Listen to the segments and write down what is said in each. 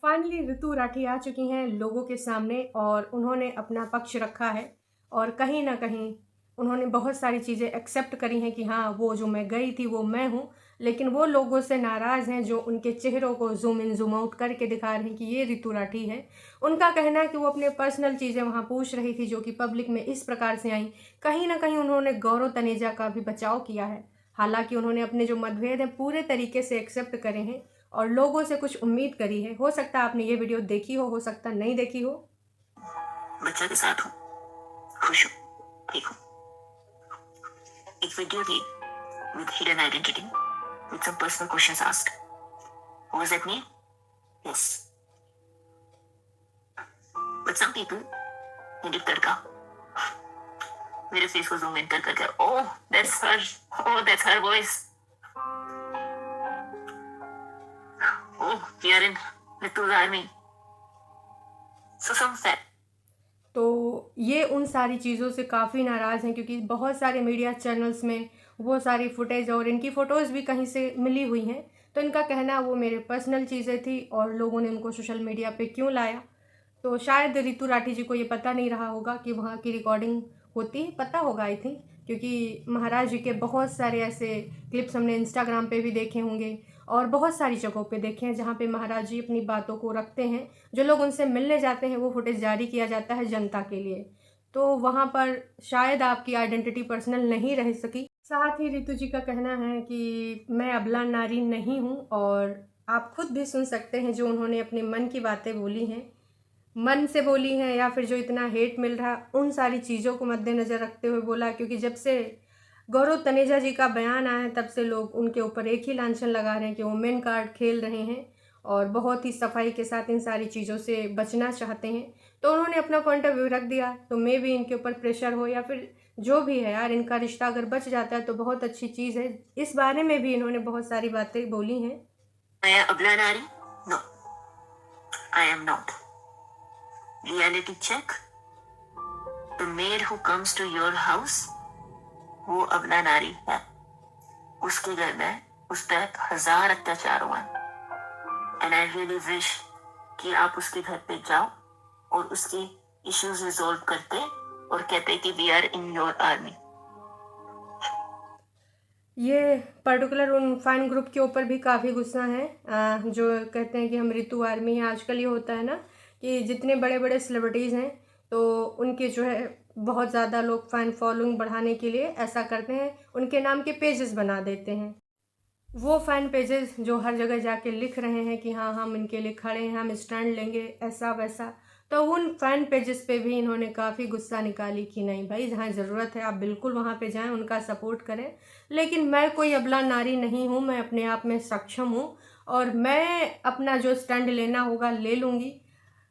Finally ऋतु राठी आ चुकी हैं लोगों के सामने और उन्होंने अपना पक्ष रखा है और कहीं न कहीं उन्होंने बहुत सारी चीज़ें एक्सेप्ट करी हैं कि हाँ, वो जो मैं गई थी वो मैं हूँ। लेकिन वो लोगों से नाराज़ हैं जो उनके चेहरों को ज़ूम इन ज़ूम आउट करके दिखा रहे हैं कि ये ऋतु राठी है। उनका कहना है कि वो अपने पर्सनल चीज़ें वहाँ पूछ रही थी जो कि पब्लिक में इस प्रकार से आईं। कहीं न कहीं उन्होंने गौरव तनेजा का भी बचाव किया है। हालाँकि उन्होंने अपने जो मतभेद हैं पूरे तरीके से एक्सेप्ट करे हैं और लोगों से कुछ उम्मीद करी है। हो सकता है आपने ये वीडियो देखी हो सकता है नहीं देखी हो। बच्चा के साथ हूँ, खुश हूँ, ठीक हूँ। एक वीडियो थी with hidden identity, with some personal questions asked. Was that me? Yes. But some people edit तड़का मेरे फेस को zoom in कर करके, oh that's her, oh that's her voice, oh we are in Ritu's army. So some fat. तो ये उन सारी चीज़ों से काफ़ी नाराज़ हैं क्योंकि बहुत सारे मीडिया चैनल्स में वो सारी फुटेज और इनकी फ़ोटोज़ भी कहीं से मिली हुई हैं। तो इनका कहना वो मेरे पर्सनल चीज़ें थी और लोगों ने उनको सोशल मीडिया पे क्यों लाया। तो शायद ऋतु राठी जी को ये पता नहीं रहा होगा कि वहाँ की रिकॉर्डिंग होती है, पता होगा आई थिंक, क्योंकि महाराज जी के बहुत सारे ऐसे क्लिप्स हमने इंस्टाग्राम पे भी देखे होंगे और बहुत सारी जगहों पे देखे हैं जहाँ पे महाराज जी अपनी बातों को रखते हैं। जो लोग उनसे मिलने जाते हैं वो फुटेज जारी किया जाता है जनता के लिए। तो वहाँ पर शायद आपकी आइडेंटिटी पर्सनल नहीं रह सकी। साथ ही ऋतु जी का कहना है कि मैं अबला नारी नहीं हूँ और आप खुद भी सुन सकते हैं जो उन्होंने अपने मन की बातें बोली हैं, मन से बोली हैं या फिर जो इतना हेट मिल रहा उन सारी चीज़ों को मद्देनज़र रखते हुए बोला। क्योंकि जब से गौरव तनेजा जी का बयान आया है तब से लोग उनके ऊपर एक ही लांछन लगा रहे हैं कि वो मेन कार्ड खेल रहे हैं और बहुत ही सफाई के साथ इन सारी चीज़ों से बचना चाहते हैं। तो उन्होंने अपना पॉइंट ऑफ व्यू रख दिया। तो मे भी इनके ऊपर प्रेशर हो या फिर जो भी है यार, इनका रिश्ता अगर बच जाता है तो बहुत अच्छी चीज़ है। इस बारे में भी इन्होंने बहुत सारी बातें बोली हैं। मैं अबला नारी? No, I am not. Reality check. The maid who comes to your house, वो अबला नारी है। उसके घर में उस पर 1000 अत्याचार हुआ। And I really wish कि आप उसके घर पे जाओ और उसके इश्यूज रिजॉल्व करते और कहते कि we are in your army. ये पर्टिकुलर उन फैन ग्रुप के ऊपर भी काफ़ी गुस्सा है जो कहते हैं कि हम ऋतु आर्मी हैं। आजकल ये होता है ना कि जितने बड़े बड़े सेलिब्रिटीज़ हैं तो उनके जो है बहुत ज़्यादा लोग फ़ैन फॉलोइंग बढ़ाने के लिए ऐसा करते हैं, उनके नाम के पेजेस बना देते हैं। वो फ़ैन पेजेस जो हर जगह जाके लिख रहे हैं कि हाँ, हम इनके लिए खड़े हैं, हम स्टैंड लेंगे, ऐसा वैसा। तो उन फ़ैन पेजेस पे भी इन्होंने काफ़ी गुस्सा निकाली कि नहीं भाई, जहाँ ज़रूरत है आप बिल्कुल वहाँ पे जाएँ, उनका सपोर्ट करें। लेकिन मैं कोई अबला नारी नहीं हूँ, मैं अपने आप में सक्षम हूँ और मैं अपना जो स्टैंड लेना होगा ले लूँगी।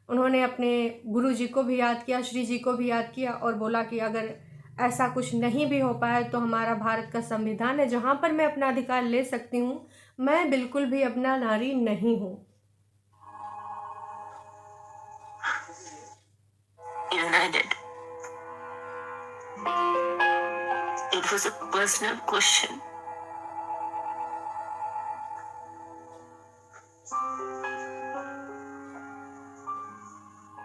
उन्होंने अपने गुरु जी को भी याद किया, श्री जी को भी याद किया और बोला कि अगर ऐसा कुछ नहीं भी हो पाया तो हमारा भारत का संविधान है जहाँ पर मैं अपना अधिकार ले सकती हूँ। मैं बिल्कुल भी अपना नारी नहीं हूँ। Even I did. It was a personal question.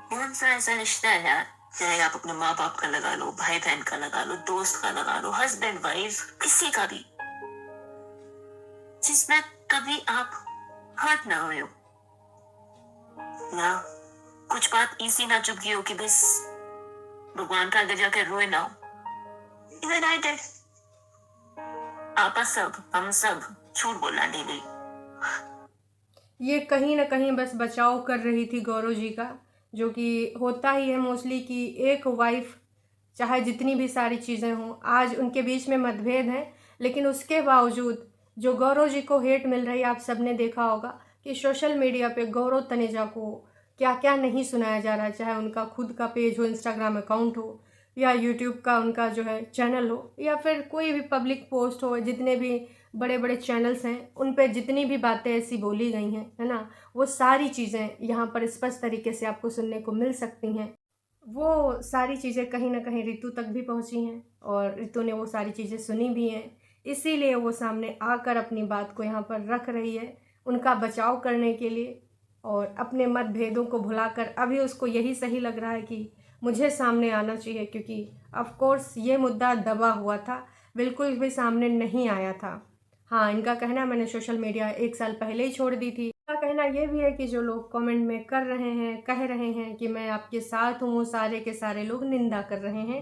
कौन सा ऐसा रिश्ता है यार, चाहे आप अपने माँ बाप का लगा लो, भाई बहन का लगा लो, दोस्त का लगा लो, हस्बैंड वाइफ, किसी का भी, जिसमें कभी आप हर्ट ना हुए हो या कुछ बात इसी ना चुप गई हो कि बस भगवान का आगे जाकर रोए ना हो। Even I did. आपा सब, हम सब झूठ बोलना डेली। ये कहीं न कहीं बस बचाव कर रही थी गौरव जी का, जो कि होता ही है मोस्टली कि एक वाइफ़ चाहे जितनी भी सारी चीज़ें हों, आज उनके बीच में मतभेद हैं, लेकिन उसके बावजूद जो गौरव जी को हेट मिल रही है, आप सबने देखा होगा कि सोशल मीडिया पे गौरव तनेजा को क्या-क्या नहीं सुनाया जा रहा है। चाहे उनका खुद का पेज हो, इंस्टाग्राम अकाउंट हो या यूट्यूब का उनका जो है चैनल हो या फिर कोई भी पब्लिक पोस्ट हो, जितने भी बड़े-बड़े चैनल्स हैं, उन पे जितनी भी बातें ऐसी बोली गई हैं, है ना? वो सारी चीज़ें यहाँ पर स्पष्ट तरीके से आपको सुनने को मिल सकती हैं। वो सारी चीज़ें कहीं न कहीं ऋतु तक भी पहुँची हैं और ऋतु ने वो सारी चीज़ें सुनी भी हैं। इसीलिए वो सामने आकर अपनी बात को यहाँ पर रख रही है, उनका बचाव करने के लिए। और अपने मतभेदों को भुलाकर अभी उसको यही सही लग रहा है कि मुझे सामने आना चाहिए, क्योंकि ऑफ कोर्स ये मुद्दा दबा हुआ था, बिल्कुल भी सामने नहीं आया था। हाँ, इनका कहना है मैंने सोशल मीडिया 1 साल पहले ही छोड़ दी थी। इनका कहना ये भी है कि जो लोग कमेंट में कर रहे हैं, कह रहे हैं कि मैं आपके साथ हूँ, वो सारे के सारे लोग निंदा कर रहे हैं।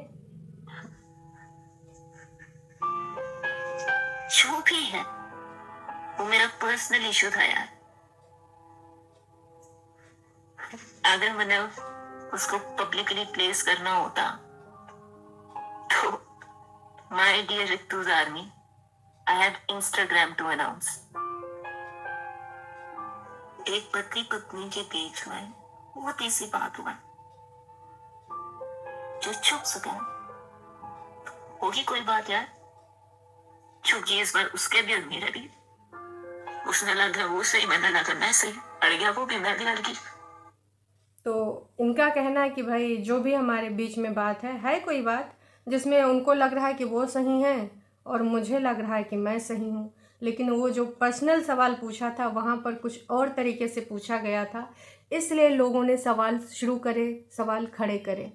जो भी है वो मेरा पर्सनल इशू था यार। अगर मैंने उसको पब्लिकली प्लेस करना होता तो माय डियर रितुज army, I have Instagram to announce. एक पति पत्नी के बीच में बहुत सी बात हुआ जो छुप सके। होगी कोई बात यार, क्योंकि इस बार उसके भी और मेरे भी। उसने लगा वो सही, मैंने लगा मैं सही, अड़ गया वो भी, मैं भी अड़ गई। तो इनका कहना है कि भाई जो भी हमारे बीच में बात है कोई बात जिसमें उनको लग रहा है कि वो सही हैं और मुझे लग रहा है कि मैं सही हूँ, लेकिन वो जो पर्सनल सवाल पूछा था वहाँ पर कुछ और तरीके से पूछा गया था, इसलिए लोगों ने सवाल शुरू करे, सवाल खड़े करे।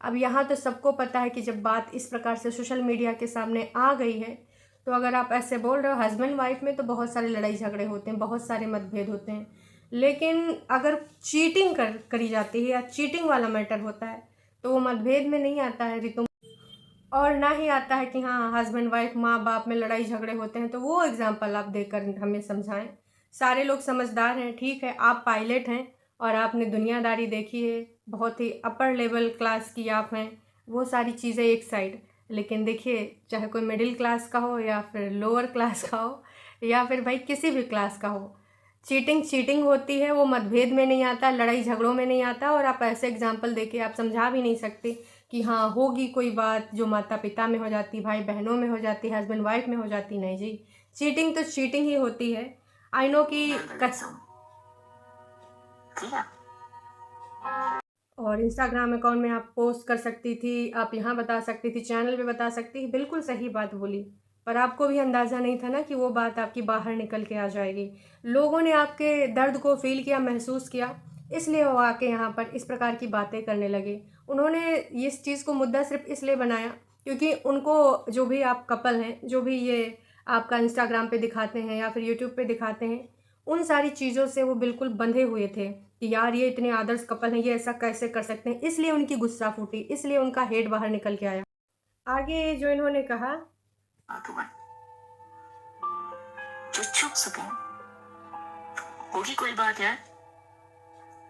अब यहाँ तो सबको पता है कि जब बात इस प्रकार से सोशल मीडिया के सामने आ गई है, तो अगर आप ऐसे बोल रहे हो, हस्बैंड वाइफ में तो बहुत सारे लड़ाई झगड़े होते हैं, बहुत सारे मतभेद होते हैं, लेकिन अगर चीटिंग करी जाती है या चीटिंग वाला मैटर होता है तो वो मतभेद में नहीं आता है रितु, और ना ही आता है कि हाँ हस्बैंड वाइफ माँ बाप में लड़ाई झगड़े होते हैं तो वो एग्जाम्पल आप देकर हमें समझाएं। सारे लोग समझदार हैं, ठीक है, आप पायलट हैं और आपने दुनियादारी देखी है, बहुत ही अपर लेवल क्लास की आप हैं, वो सारी चीज़ें एक साइड, लेकिन देखिए चाहे कोई मिडिल क्लास का हो या फिर लोअर क्लास का हो या फिर भाई किसी भी क्लास का हो, चीटिंग चीटिंग होती है, वो मतभेद में नहीं आता, लड़ाई झगड़ों में नहीं आता। और आप ऐसे एग्जाम्पल देके आप समझा भी नहीं सकते कि हाँ होगी कोई बात जो माता पिता में हो जाती, भाई बहनों में हो जाती, हस्बैंड वाइफ में हो जाती। नहीं जी, चीटिंग तो चीटिंग ही होती है। आई नो कि और इंस्टाग्राम अकाउंट में आप पोस्ट कर सकती थी, आप यहाँ बता सकती थी, चैनल पे बता सकती थी, बिल्कुल सही बात बोली, पर आपको भी अंदाज़ा नहीं था ना कि वो बात आपकी बाहर निकल के आ जाएगी। लोगों ने आपके दर्द को फील किया, महसूस किया, इसलिए वो आके यहाँ पर इस प्रकार की बातें करने लगे। उन्होंने इस चीज़ को मुद्दा सिर्फ इसलिए बनाया क्योंकि उनको जो भी आप कपल हैं, जो भी ये आपका इंस्टाग्राम पे दिखाते हैं या फिर यूट्यूब पे दिखाते हैं, उन सारी चीज़ों से वो बिल्कुल बंधे हुए थे कि यार ये इतने आदर्श कपल हैं, ये ऐसा कैसे कर सकते हैं, इसलिए उनकी गुस्सा फूटी, इसलिए उनका हेट बाहर निकल के आया। आगे जो इन्होंने कहा, जो छुप सके। होगी कोई बात यार,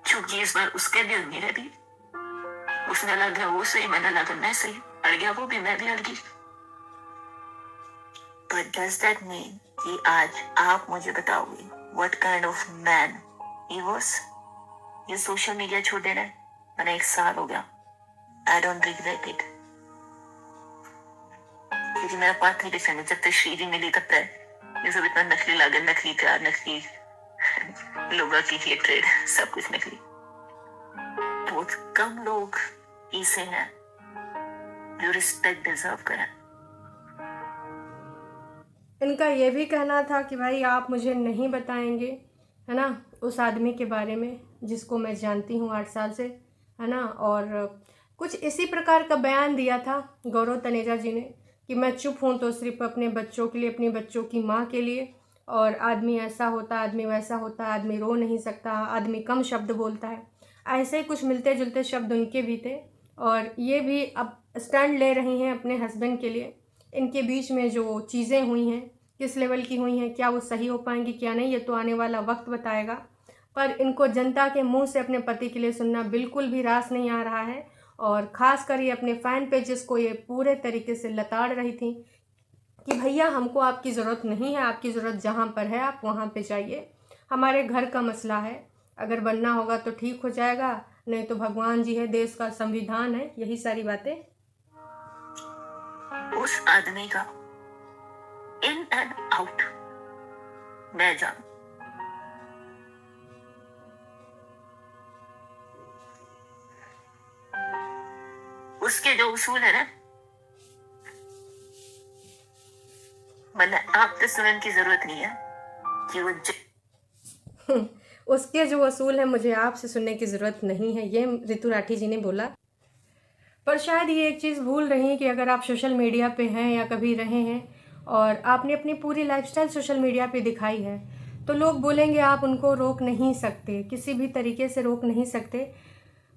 क्योंकि इस बार उसके भी और मेरे भी। उसने लगा वो सही, मैंने लगा मैं सही, अड़ गया वो भी, मैं भी अड़ गई। But does that mean कि आज आप मुझे बताओगे what kind of man he was? ये सोशल मीडिया छोड़ देना है, मैंने 1 साल हो गया। I don't regret it. क्योंकि मेरा पार्ट नहीं डिफरेंट, जब तक श्रीजी मिली तब तक ये सब इतना नकली लागत, नकली प्यार, नकली लोगों की हेट्रेड, सब कुछ नकली। बहुत कम लोग ऐसे हैं जो रिस्पेक्ट डिजर्व करें। इनका ये भी कहना था कि भाई आप मुझे नहीं बताएंगे, है ना, उस आदमी के बारे में जिसको मैं जानती हूँ 8 साल से, है ना। और कुछ इसी प्रकार का बयान दिया था गौरव तनेजा जी ने कि मैं चुप हूँ तो सिर्फ अपने बच्चों के लिए, अपने बच्चों की माँ के लिए, और आदमी ऐसा होता, आदमी वैसा होता, आदमी रो नहीं सकता, आदमी कम शब्द बोलता है। ऐसे ही कुछ मिलते जुलते शब्द उनके भी थे, और ये भी अब स्टैंड ले रही हैं अपने हस्बैंड के लिए। इनके बीच में जो चीज़ें हुई हैं, किस लेवल की हुई हैं, क्या वो सही हो पाएंगी क्या नहीं, ये तो आने वाला वक्त बताएगा। पर इनको जनता के मुंह से अपने पति के लिए सुनना बिल्कुल भी रास नहीं आ रहा है, और ख़ास कर ये अपने फ़ैन पेजेस को ये पूरे तरीके से लताड़ रही थी कि भैया हमको आपकी ज़रूरत नहीं है, आपकी ज़रूरत जहाँ पर है आप वहाँ पे जाइए, हमारे घर का मसला है, अगर बनना होगा तो ठीक हो जाएगा, नहीं तो भगवान जी है, देश का संविधान है, यही सारी बातें। उस आदमी का इन एंड आउट मैं जानू। उसके जो उसूल है ना, मैंने आपसे सुनने की जरूरत नहीं है कि वो उसके जो असूल हैं मुझे आपसे सुनने की ज़रूरत नहीं है, ये ऋतु राठी जी ने बोला। पर शायद ये एक चीज़ भूल रही हैं कि अगर आप सोशल मीडिया पे हैं या कभी रहे हैं और आपने अपनी पूरी लाइफ़स्टाइल सोशल मीडिया पे दिखाई है, तो लोग बोलेंगे आप उनको रोक नहीं सकते, किसी भी तरीके से रोक नहीं सकते।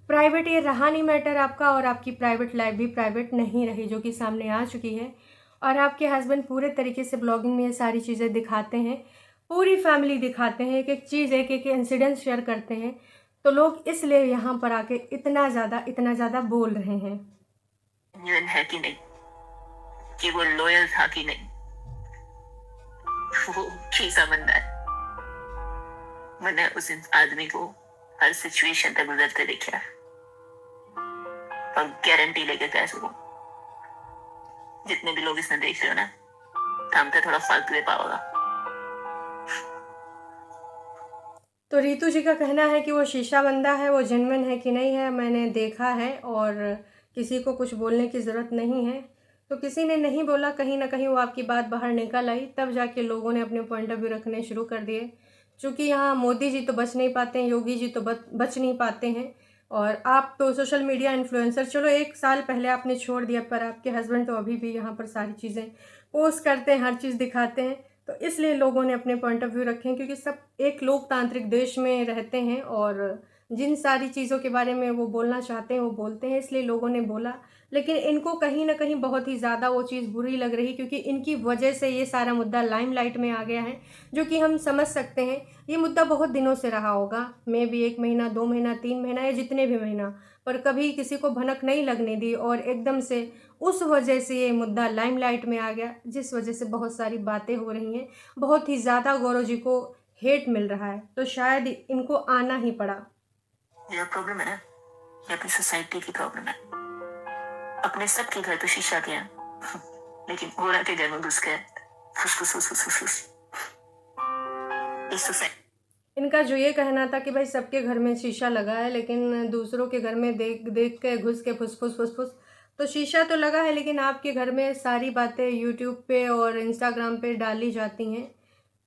प्राइवेट ये रहा नहीं मैटर आपका, और आपकी प्राइवेट लाइफ भी प्राइवेट नहीं रही, जो कि सामने आ चुकी है। और आपके हस्बैंड पूरे तरीके से ब्लॉगिंग में ये सारी चीज़ें दिखाते हैं, पूरी फैमिली दिखाते हैं, एक-एक चीज़, एक-एक इंसिडेंट शेयर करते हैं। तो लोग इसलिए यहाँ पर आके इतना ज़्यादा बोल रहे हैं। जेन्युइन है कि नहीं, कि वो लॉयल था कि नहीं, वो कैसा बंदा है। मैंने उस आदमी को हर सिचुएशन तक गुजरते देखा है, और गारंटी लेके कह सकूं, जितने भी लोग इसमें देख रहे हो ना, काम तो थोड़ा फालतू दे पाओगा। तो रितु जी का कहना है कि वो शीशा बंदा है, वो जेन्युइन है कि नहीं है, मैंने देखा है और किसी को कुछ बोलने की ज़रूरत नहीं है। तो किसी ने नहीं बोला, कहीं ना कहीं वो आपकी बात बाहर निकल आई, तब जाके लोगों ने अपने पॉइंट ऑफ व्यू रखने शुरू कर दिए। चूँकि यहाँ मोदी जी तो बच नहीं पाते हैं, योगी जी तो बच नहीं पाते हैं, और आप तो सोशल मीडिया इन्फ्लुएंसर, चलो 1 साल पहले आपने छोड़ दिया, पर आपके हस्बैंड तो अभी भी यहाँ पर सारी चीज़ें पोस्ट करते हैं, हर चीज़ दिखाते हैं। तो इसलिए लोगों ने अपने पॉइंट ऑफ व्यू रखे हैं, क्योंकि सब एक लोकतांत्रिक देश में रहते हैं और जिन सारी चीज़ों के बारे में वो बोलना चाहते हैं वो बोलते हैं, इसलिए लोगों ने बोला। लेकिन इनको कहीं ना कहीं बहुत ही ज़्यादा वो चीज़ बुरी लग रही, क्योंकि इनकी वजह से ये सारा मुद्दा लाइमलाइट में आ गया है, जो कि हम समझ सकते हैं। ये मुद्दा बहुत दिनों से रहा होगा, मे भी 1 महीना, 2 महीना, 3 महीना, या जितने भी महीना, पर कभी किसी को भनक नहीं लगने दी, और एकदम से उस वजह से ये मुद्दा लाइमलाइट में आ गया, जिस वजह से बहुत सारी बातें हो रही हैं, बहुत ही ज़्यादा गौरव जी को हेट मिल रहा है। तो शायद इनको आना ही पड़ा। ये प्रॉब्लम है ना, ये अपनी सोसाइटी की प्रॉब्लम है। अपने सबके घर तो शीशा गया, लेकिन गोरा के घर में घुस गया फुस फुस फुस फुस फुस। इस सोसाइटी इनका जो ये कहना था कि भाई सबके घर में शीशा लगा है, लेकिन दूसरों के घर में देख देख के घुस के फुस फुस फुस फुस। तो शीशा तो लगा है, लेकिन आपके घर में सारी बातें यूट्यूब पे और इंस्टाग्राम पे डाली जाती हैं।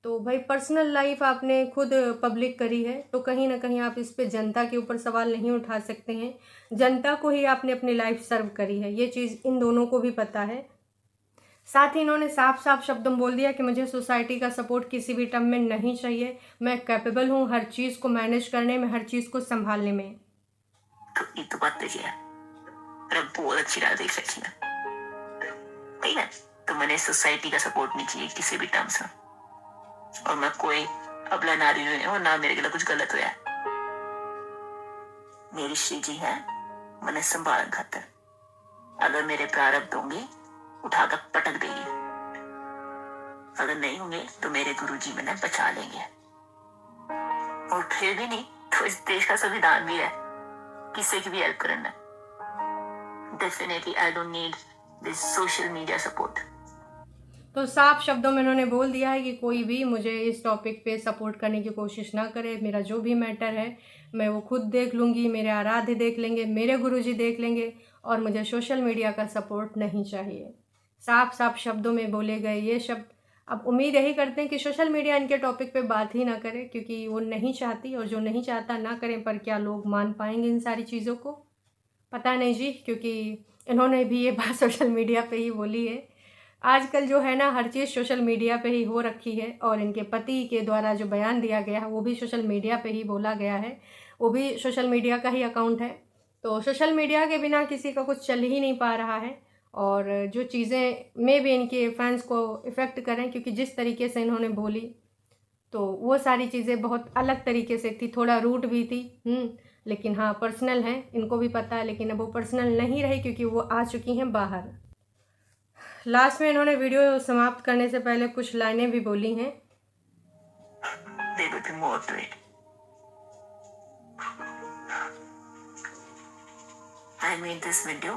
तो भाई पर्सनल लाइफ आपने खुद पब्लिक करी है, तो कहीं ना कहीं आप इस पे जनता के ऊपर सवाल नहीं उठा सकते हैं। जनता को ही आपने अपनी लाइफ सर्व करी है, ये चीज़ इन दोनों को भी पता है। साथ ही इन्होंने साफ साफ शब्दों में बोल दिया कि मुझे सोसाइटी का सपोर्ट किसी भी टर्म में नहीं चाहिए, मैं कैपेबल हूँ हर चीज़ को मैनेज करने में, हर चीज़ को संभालने में। तो ये तो बात देखी है, मेरा बहुत अच्छी राह देख रखी है, ठीक है। तो मैंने सोसाइटी का सपोर्ट नहीं चाहिए किसी भी टर्म से, और मैं कोई अबला नारी नहीं हूँ, ना मेरे लिए कुछ गलत हुआ है। मेरी श्री जी है, मैंने संभाल खातर, अगर मेरे प्रारब्ध होंगे उठाकर पटक देगी, अगर नहीं होंगे तो मेरे गुरुजी मैंने बचा लेंगे। और फिर भी नहीं तो इस देश का संविधान भी है किसी की भी हेल्प करना। Definitely I don't need this social media support. तो साफ शब्दों में उन्होंने बोल दिया है कि कोई भी मुझे इस टॉपिक पे सपोर्ट करने की कोशिश ना करे, मेरा जो भी मैटर है मैं वो खुद देख लूँगी, मेरे आराध्य देख लेंगे, मेरे गुरुजी देख लेंगे, और मुझे सोशल मीडिया का सपोर्ट नहीं चाहिए। साफ साफ शब्दों में बोले गए ये शब्द। अब उम्मीद यही करते हैं कि सोशल मीडिया इनके टॉपिक पे बात ही ना करे, क्योंकि वो नहीं चाहती, और जो नहीं चाहता ना करें, पर क्या लोग मान पाएंगे इन सारी चीज़ों को, पता नहीं जी, क्योंकि इन्होंने भी ये बात सोशल मीडिया पे ही बोली है। आजकल जो है ना, हर चीज़ सोशल मीडिया पे ही हो रखी है, और इनके पति के द्वारा जो बयान दिया गया है वो भी सोशल मीडिया पे ही बोला गया है, वो भी सोशल मीडिया का ही अकाउंट है। तो सोशल मीडिया के बिना किसी का कुछ चल ही नहीं पा रहा है, और जो चीज़ें में भी इनके फैंस को इफ़ेक्ट करें, क्योंकि जिस तरीके से इन्होंने बोली तो वो सारी चीज़ें बहुत अलग तरीके से थी, थोड़ा रूट भी थी। लेकिन हाँ, पर्सनल हैं, इनको भी पता है, लेकिन अब वो पर्सनल नहीं रही, क्योंकि वो आ चुकी हैं बाहर। लास्ट में इन्होंने वीडियो समाप्त करने से पहले कुछ लाइनें भी बोली हैं। There will be more to it. I made this video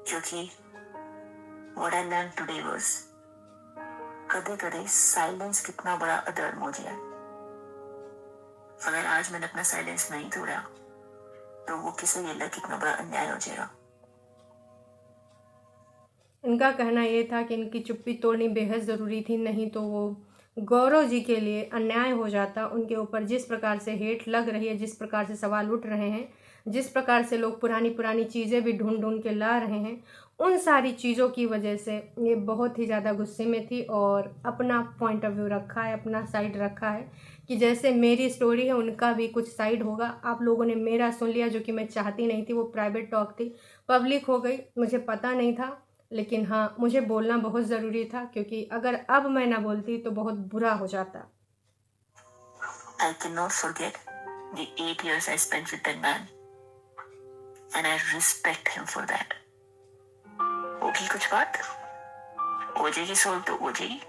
क्योंकि what I learned today was कदे कदे साइलेंस कितना बड़ा अधर्म हो जाए। अगर आज मैंने अपना साइलेंस नहीं तोड़ा तो वो किसी के लिए कितना बड़ा अन्याय हो जाएगा। इनका कहना ये था कि इनकी चुप्पी तोड़नी बेहद ज़रूरी थी, नहीं तो वो गौरव जी के लिए अन्याय हो जाता, उनके ऊपर जिस प्रकार से हेट लग रही है, जिस प्रकार से सवाल उठ रहे हैं, जिस प्रकार से लोग पुरानी पुरानी चीज़ें भी ढूंढ ढूंढ के ला रहे हैं, उन सारी चीज़ों की वजह से ये बहुत ही ज़्यादा गुस्से में थी और अपना पॉइंट ऑफ व्यू रखा है, अपना साइड रखा है कि जैसे मेरी स्टोरी है उनका भी कुछ साइड होगा। आप लोगों ने मेरा सुन लिया, जो कि मैं चाहती नहीं थी, वो प्राइवेट टॉक थी, पब्लिक हो गई, मुझे पता नहीं था। लेकिन हाँ, मुझे बोलना बहुत ज़रूरी था क्योंकि अगर अब मैं ना बोलती तो बहुत बुरा हो जाता। I cannot forget the 8 years I spent with that man, and I respect him for that. होगी कुछ बात, हो जाएगी सॉल्व तो हो जाएगी,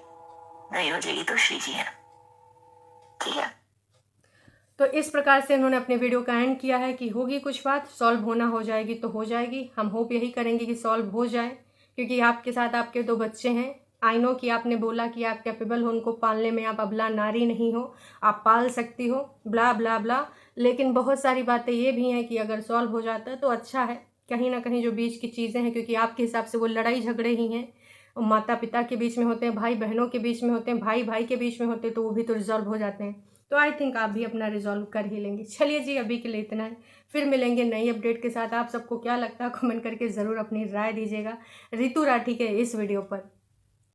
नहीं हो जाएगी तो श्री जी है, ठीक है। तो इस प्रकार से उन्होंने अपने वीडियो का एंड किया है कि होगी कुछ बात, सॉल्व होना हो जाएगी तो हो जाएगी। हम होप यही करेंगे कि सॉल्व हो जाए, क्योंकि आपके साथ आपके 2 बच्चे हैं। आई नो कि आपने बोला कि आप कैपेबल हो उनको पालने में, आप अबला नारी नहीं हो, आप पाल सकती हो, ब्ला ब्ला ब्ला। लेकिन बहुत सारी बातें ये भी हैं कि अगर सॉल्व हो जाता है तो अच्छा है। कहीं ना कहीं जो बीच की चीज़ें हैं, क्योंकि आपके हिसाब से वो लड़ाई झगड़े ही हैं, माता पिता के बीच में होते हैं, भाई बहनों के बीच में होते हैं, भाई भाई के बीच में होते हैं, तो वो भी तो रिजॉल्व हो जाते हैं। तो आई थिंक आप भी अपना रिजॉल्व कर ही लेंगे। चलिए जी, अभी के लिए इतना है, फिर मिलेंगे नई अपडेट के साथ। आप सबको क्या लगता है कमेंट करके ज़रूर अपनी राय दीजिएगा रितु राठी के इस वीडियो पर।